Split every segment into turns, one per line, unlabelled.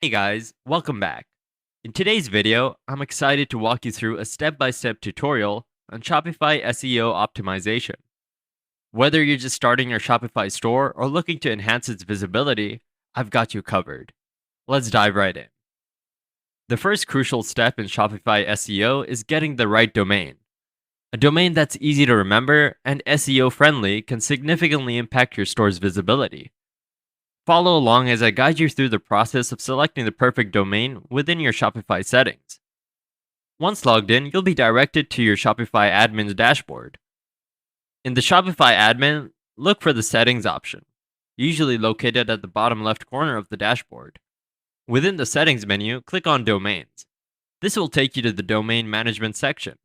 Hey guys, welcome back. In today's video, I'm excited to walk you through a step-by-step tutorial on Shopify SEO optimization. Whether you're just starting your Shopify store or looking to enhance its visibility, I've got you covered. Let's dive right in. The first crucial step in Shopify SEO is getting the right domain. A domain that's easy to remember and SEO friendly can significantly impact your store's visibility. Follow along as I guide you through the process of selecting the perfect domain within your Shopify settings. Once logged in, you'll be directed to your Shopify admin's dashboard. In the Shopify admin, look for the settings option, usually located at the bottom left corner of the dashboard. Within the settings menu, click on domains. This will take you to the domain management section.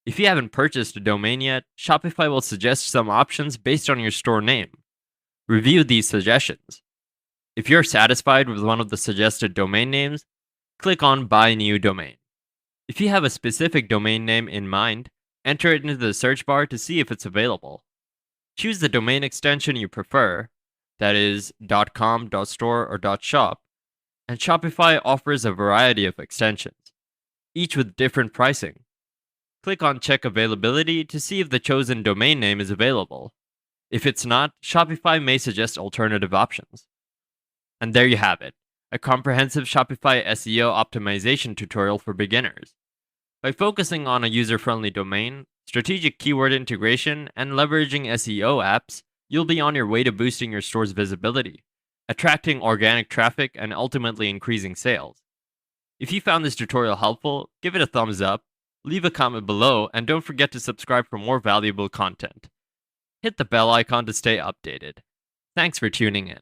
If you haven't purchased a domain yet, Shopify will suggest some options based on your store name. Review these suggestions. If you're satisfied with one of the suggested domain names, click on Buy New Domain. If you have a specific domain name in mind, enter it into the search bar to see if it's available. Choose the domain extension you prefer, that is .com, .store, or .shop, and Shopify offers a variety of extensions, each with different pricing. Click on Check Availability to see if the chosen domain name is available. If it's not, Shopify may suggest alternative options. And there you have it, a comprehensive Shopify SEO optimization tutorial for beginners. By focusing on a user-friendly domain, strategic keyword integration, and leveraging SEO apps, you'll be on your way to boosting your store's visibility, attracting organic traffic, and ultimately increasing sales. If you found this tutorial helpful, give it a thumbs up, leave a comment below, and don't forget to subscribe for more valuable content. Hit the bell icon to stay updated. Thanks for tuning in.